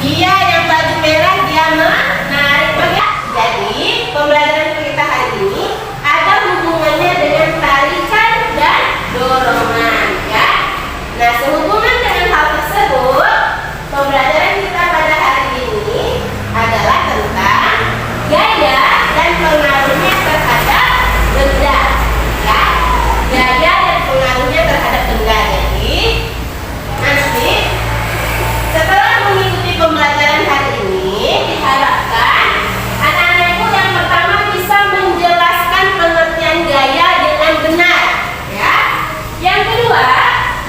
Dia yang baju merah dia menarik banget. Jadi pembelajaran kita hari ini ada hubungannya dengan tarikan dan dorongan, ya. Nah, sehubungan dengan hal tersebut, pembelajaran kita pada hari ini adalah tentang gaya dan pengaruhnya terhadap benda, ya. Gaya dan pengaruhnya terhadap benda. Jadi nanti setelah mengikuti pembelajaran hari ini, diharapkan anak-anak ibu yang pertama bisa menjelaskan pengertian gaya dengan benar, ya. Yang kedua,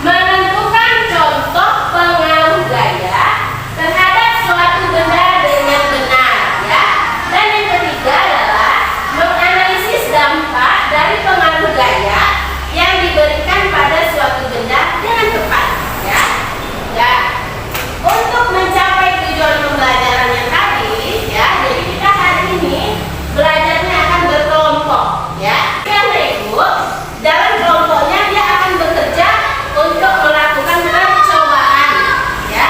menentukan contoh pengaruh gaya terhadap suatu benda dengan benar, ya. Dan yang ketiga adalah menganalisis dampak dari pengaruh gaya yang diberikan pada suatu benda dengan tepat, ya. Ya. Untuk mencapai tujuan pembelajaran yang tadi, ya, jadi kita hari ini belajarnya akan berkelompok, ya. Karena ibu, dalam kelompoknya dia akan bekerja untuk melakukan percobaan, ya.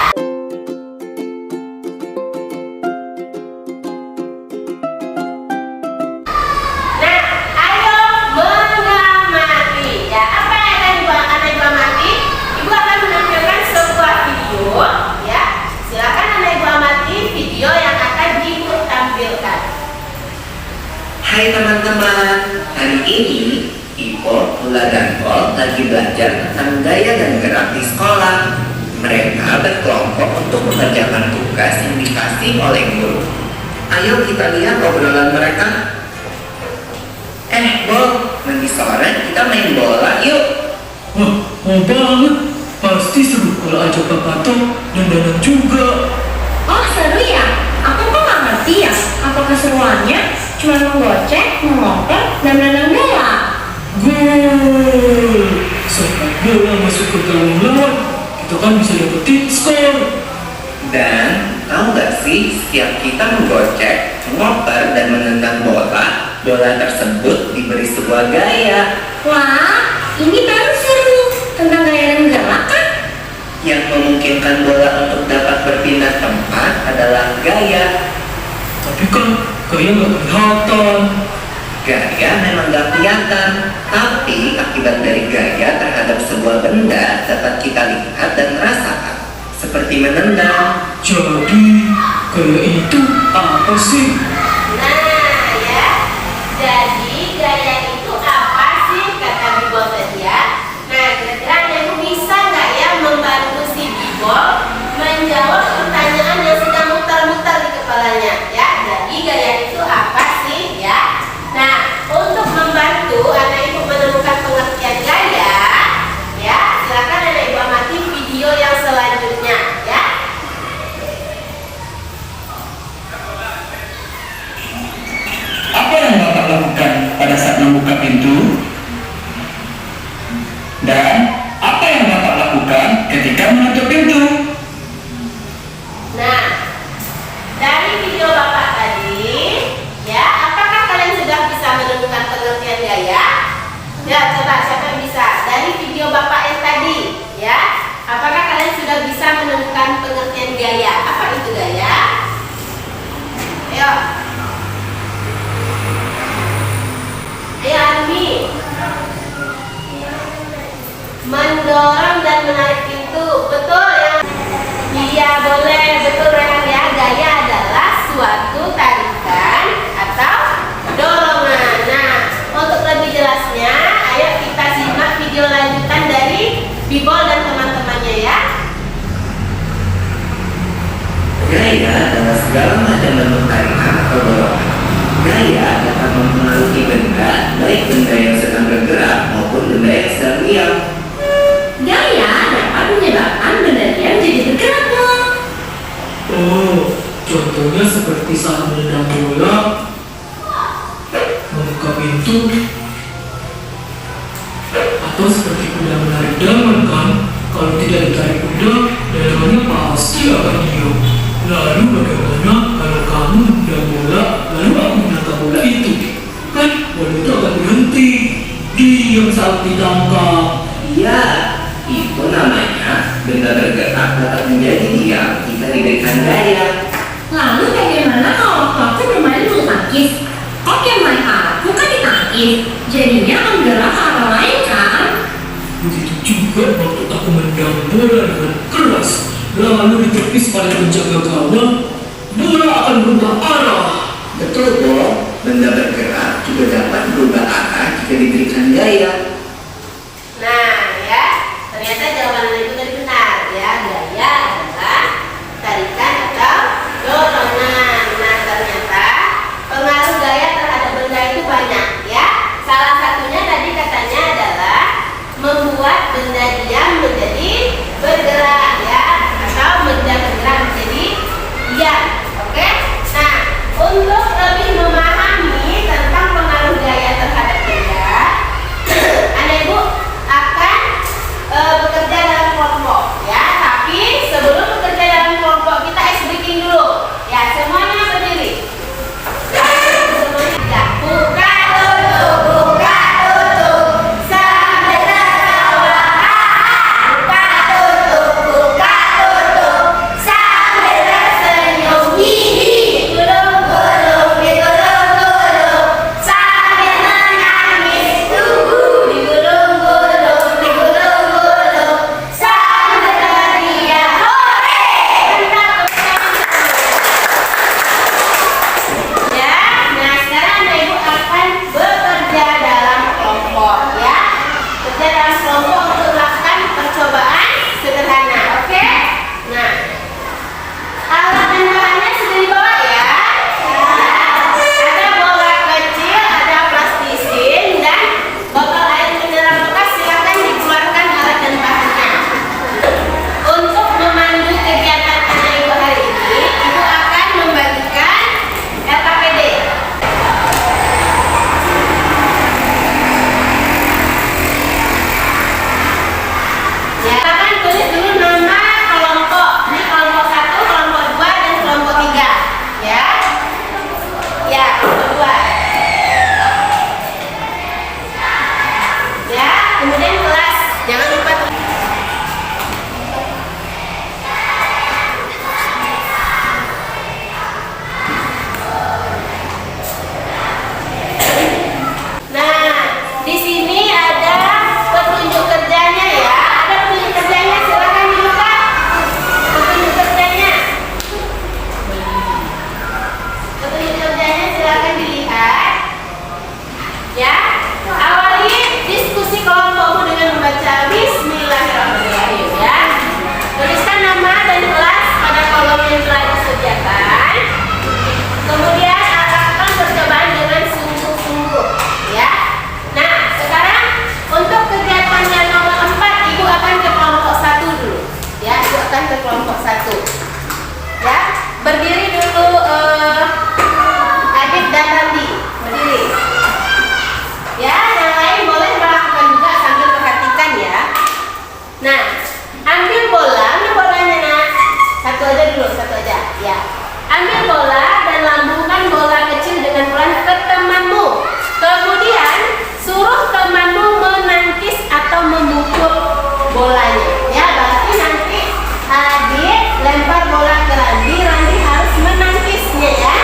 Nah, ayo mengamati, ya. Apa yang akan anak ibu amati? Ibu akan menampilkan sebuah video, ya. Silakan anak ibu amati video yang akan ibu tampilkan. Hai teman-teman, hari ini Ipo, Lula, dan Pol lagi belajar tentang gaya dan gerak di sekolah. Mereka berkelompok untuk mengerjakan tugas yang dikasih oleh guru. Ayo kita lihat obrolan mereka. Bol, nanti sore kita main bola yuk. Wah, mau banget. Pasti seru kalau ajak Papa Tom dan Danang juga. Oh seru ya? Aku kok nggak ngerti ya. Apa keseruannya? Cuma menggocek, mengoper, dan menendang bola. Gol! Saat bola masuk ke dalam lawan, kita kan bisa dapetin skor. Dan tahu gak sih, setiap kita menggocek, mengoper, dan menendang bola, bola tersebut diberi sebuah gaya. Wah, ini baru seru. Tentang gaya dan gerak kan? Yang memungkinkan bola untuk dapat berpindah tempat adalah gaya. Tapi kan gaya nggak kelihatan. Gaya memang gak kelihatan, tapi akibat dari gaya terhadap sebuah benda dapat kita lihat dan rasakan, seperti menendang. Jadi, gaya itu apa sih? Nah, ya. Jadi gaya itu apa sih, kata Bibol tadi, ya. Nah, kira-kira ibu bisa nggak ya membantu si Bibol menjawab pertanyaan yang sedang muter-muter di kepalanya, ya. Jadi gaya itu apa sih, ya. Nah, untuk membantu anak ibu menemukan pengertian gaya, ya, silakan anak ibu amati video yang selanjutnya, ya. Apa yang Bapak lakukan pada saat membuka pintu? Dan apa yang Bapak lakukan ketika menutup pintu? Nah, dari video Bapak tadi, ya, apakah kalian sudah bisa menemukan pengertian gaya? Ya, coba siapa yang bisa? Dari video Bapak yang tadi, ya, apakah kalian sudah bisa menemukan pengertian gaya? Apa itu gaya? Ayo. Ayo, Armi. Mendorong dan menarik pintu, betul ya? Iya, boleh, betul Rehan, ya. Gaya adalah suatu tarikan atau dorongan. Nah, untuk lebih jelasnya, ayo kita simak video lanjutan dari Bibol dan teman-temannya, ya. Gaya adalah segala macam bentuk tarikan atau dorongan. Gaya dapat mempengaruhi benda, baik benda yang sedang bergerak maupun benda yang sedang diam. Gaya dapat menyebabkan benda diam jadi bergerak loh. Oh, contohnya seperti saat menendang bola, membuka pintu, atau seperti kuda menarik daman kan? Kalau tidak ditarik kuda, dalamnya pasti akan diam. Lalu bagaimana kalau kamu menendang bola, lalu aku menangkap bola itu? Kan bola itu akan berhenti, diam saat ditangkap. Iya, itu namanya benda bergerak dapat menjadi diam jika diberikan gaya. Lalu bagaimana kalau waktu aku bermain bulu tangkis? Kok yang main aku kan ditangkis, jadinya menggerak ke arah lain kan? Begitu juga waktu aku mendang bola dengan keras, lalu ditepis pada penjaga gawang, bola akan berubah arah. Betul, Bob. Benda bergerak juga dapat berubah arah jika diberikan gaya. Nah, ya, ternyata jawaban itu tadi benar ya. Gaya adalah tarikan atau dorongan. Nah, ternyata pengaruh gaya terhadap benda itu banyak ya. Salah satunya tadi katanya adalah membuat benda diam menjadi bergerak ya, atau benda bergerak menjadi diam. Oke? Nah, untuk lebih memahami tentang pengaruh gaya terhadap benda, Anak Ibu akan bekerja dalam kelompok ya. Tapi sebelum bekerja dalam kelompok kita ice breaking dulu. Ya, semuanya berdiri. Semuanya ya. Buka tutup sampai tertawa. Buka tutup sampai tersenyum. Hihi. Digulung-gulung sampai menangis. Digulung-gulung sampai teriak. Hore! Ya, nah sekarang Anak Ibu akan bekerja dalam kelompok ya. Bekerja dalam kelompok untuk melakukan percobaan sederhana, oke? Nah, alat dan bahannya sudah dibawa ya. Ada bola kecil, ada plastisin dan botol air mineral bekas. Silakan dikeluarkan alat dan bahannya. Untuk memandu kegiatan Anak Ibu hari ini, Ibu akan membagikan LKPD. Ya, silakan tulis dulu nama kelompok. Ini kelompok 1, kelompok 2, dan kelompok 3. Ya. Ya, kelompok 2. Ya, kemudian kelas. Jangan lupa tulis. Nah, di sini ada petunjuk kerjanya ya. Ada petunjuk kerjanya, silakan dibuka. Petunjuk kerjanya. Petunjuk kerjanya silakan dilihat. Ya, awali diskusi kelompokmu dengan membaca Bismillahirrahmanirrahim ya. Tuliskan nama dan kelas pada kolom yang telah disediakan. Kemudian lakukan percobaan dengan sungguh-sungguh ya. Nah, sekarang untuk kegiatan yang nomor 4, Ibu akan ke kelompok 1 dulu. Ya, Ibu akan ke kelompok 1. Ya, berdiri dulu Adit dan Randi. Berdiri. Ya, yang lain boleh melakukan juga sambil perhatikan ya. Nah, ambil bola, ini bolanya nak. Satu aja dulu, satu aja. Ya, ambil bola dan lambungkan bola kecil dengan pelan ke temanmu. Kemudian suruh temanmu menangkis atau memukul bolanya. Ya, berarti nanti Adit lempar bola ke Randi, Randi harus menangkisnya ya.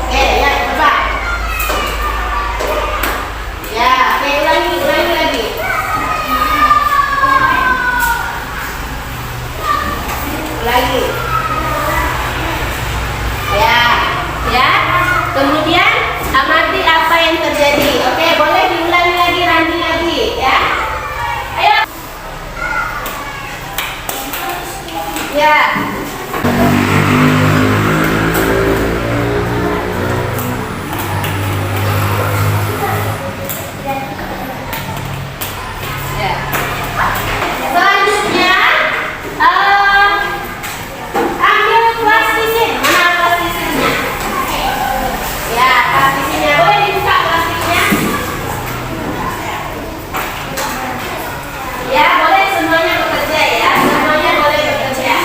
Oke, ya coba. Ya, oke, ulangi lagi. Lagi. Ya, ya. Kemudian amati apa yang terjadi. Oke, boleh diulangi lagi, Randi lagi, ya. Ayo. Ya. Ya. Selanjutnya, ambil plastisin. Mana plastisinnya? Ya, plastisinnya boleh dibuka plastiknya. Ya, boleh semuanya bekerja ya. Semuanya boleh bekerja.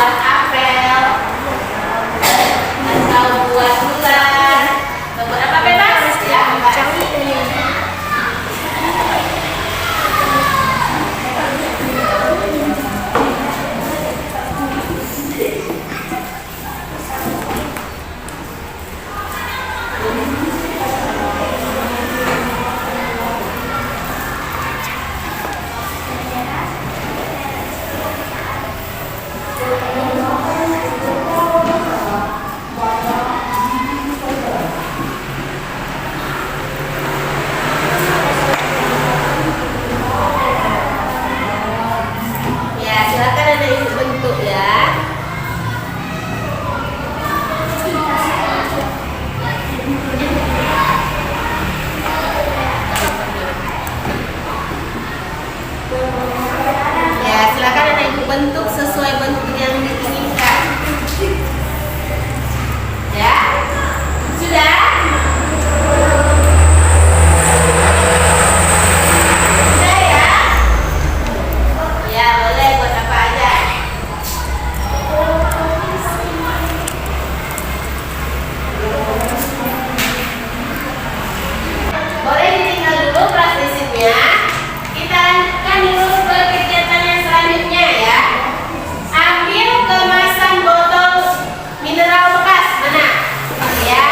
buah apel atau buah bulan. Beberapa bebas ya. Ya, silakan ada ibu bentuk ya. Ya, silakan ada ibu bentuk sesuai bentuk yang diinginkan. Ya, sudah. Sudah ya. Ya, boleh buat apa aja. Boleh ditinggal dulu praktisnya. Kita lanjutkan dulu ke kegiatan yang selanjutnya ya. Ambil kemasan botol mineral bekas. Mana? Ya.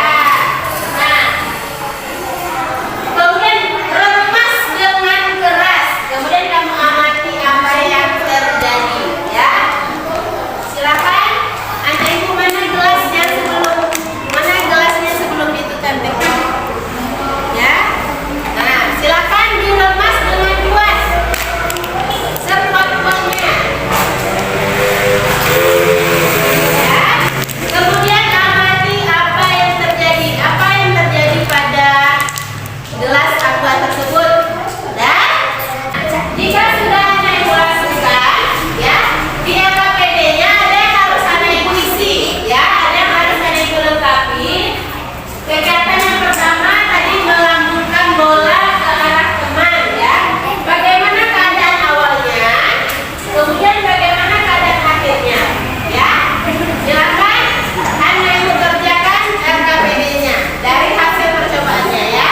Nah. Kemudian remas dengan keras. Kemudian kamu amati apa yang terjadi ya. Silakan. Anda ibu mana gelasnya sebelum ditekan-tekan. Ya. Nah, silakan diremas dengan luas. Sepotongnya. Ya. Kemudian amati apa yang terjadi. Apa yang terjadi pada gelas aqua tersebut. Dan jika sudah Anda ibu lakukan, ya, di LKPD-nya ada yang harus Anda ibu isi, ya, ada yang harus Anda ibu lengkapi. Kegiatan yang pertama tadi melambungkan bola ke arah teman, ya. Bagaimana keadaan awalnya, kemudian bagaimana keadaan akhirnya, ya. Silakan Anda ibu kerjakan LKPD-nya dari hasil percobaannya, ya.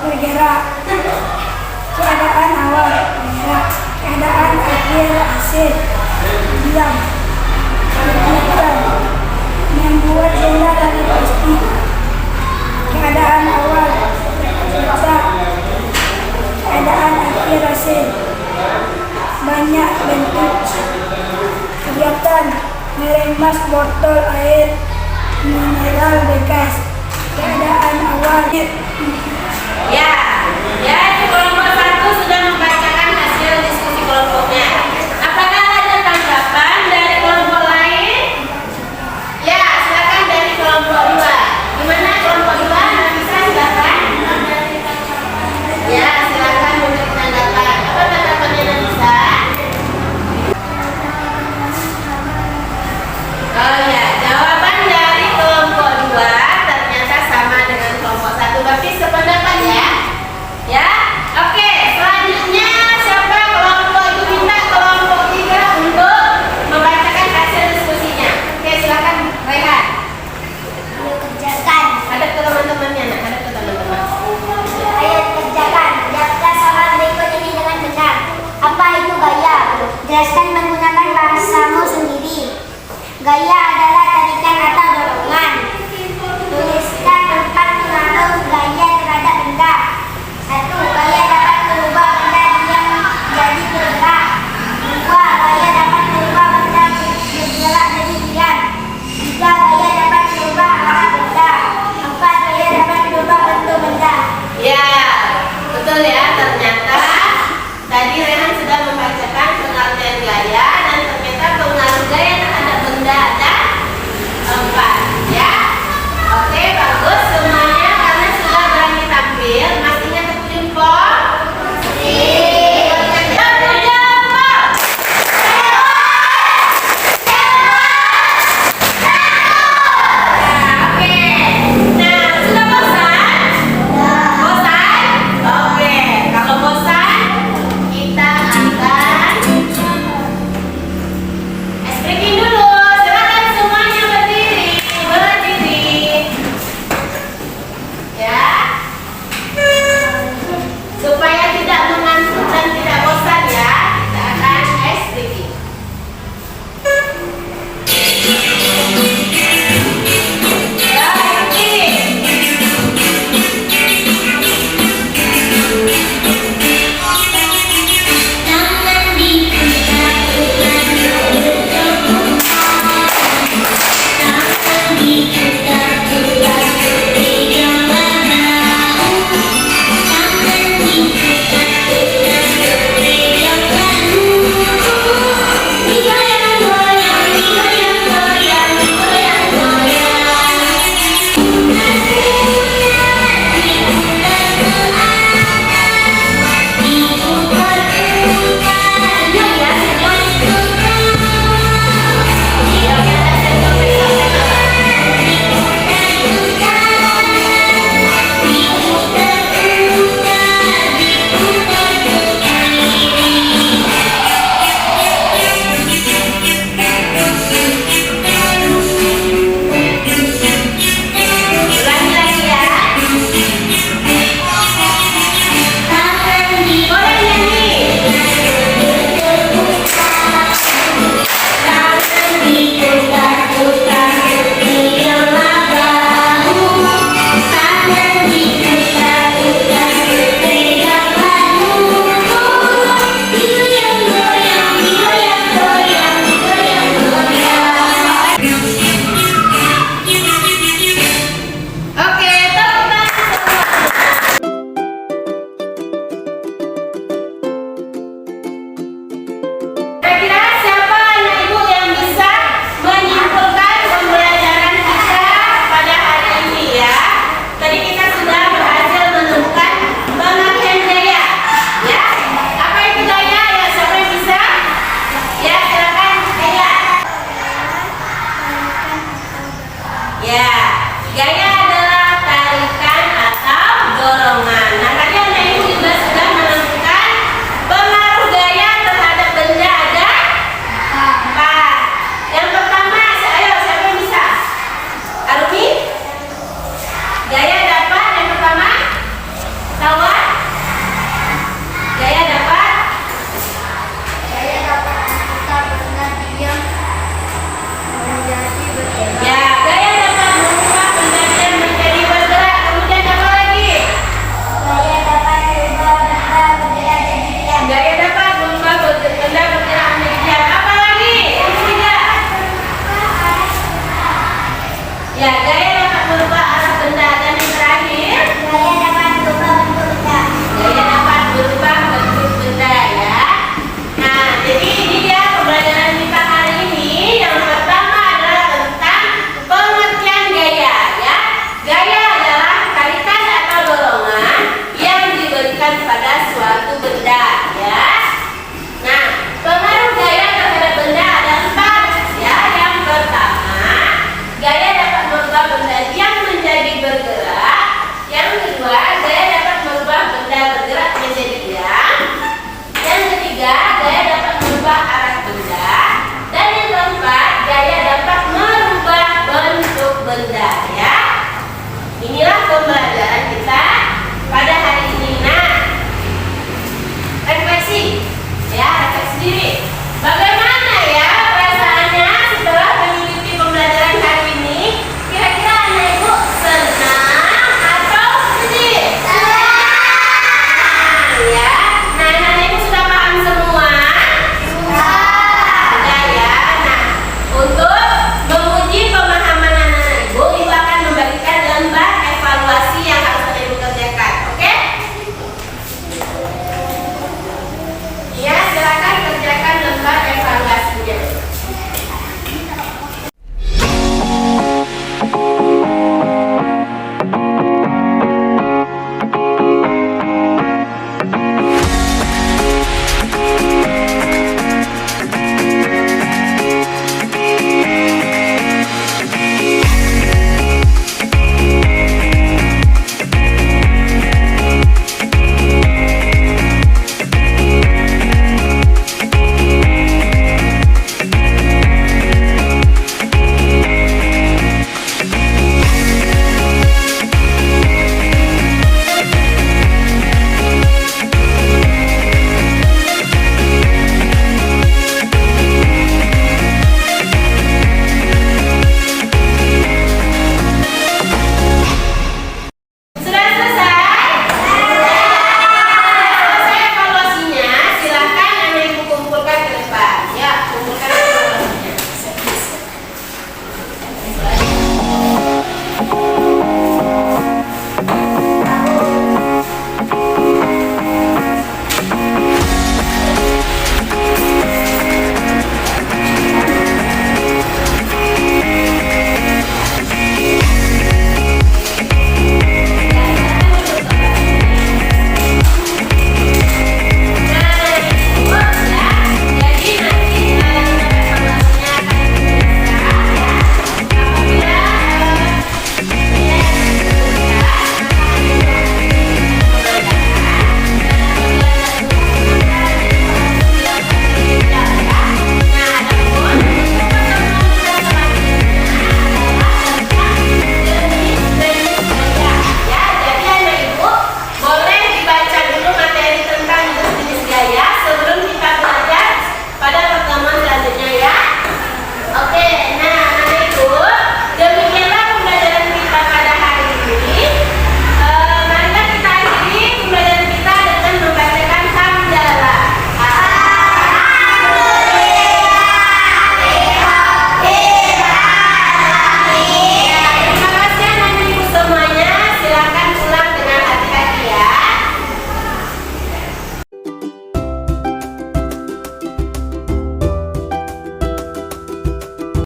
bergerak. Keadaan awal bergerak. Keadaan akhir hasil diam. Kegiatan membuat zona dari pasti. Keadaan awal bergerak. Keadaan akhir hasil banyak bentuk kegiatan meremas botol air mineral bekas. Keadaan awal. Ya, ya itu kelompok 1 sudah membacakan hasil diskusi kelompoknya. Apakah ada tanggapan dari kelompok lain? Ya, silakan dari kelompok 2. Gimana kelompok 2? Nafisa silakan. Ya, silakan untuk tanggapan. Apa tanggapannya Nafisa? Oh ya, jawaban dari kelompok 2 ternyata sama dengan kelompok 1. Berarti sependapat ya. Ya, oke. Selanjutnya siapa kelompok itu minta kelompok 3 untuk membacakan hasil diskusinya. Oke, silakan Rehan. Ayo kerjakan. Ada ke teman-temannya, nak. Ada ke teman-teman. Ayo kerjakan. Jawablah soal berikut ini dengan benar. Apa itu gaya? Jelaskan menggunakan bahasamu sendiri. Gaya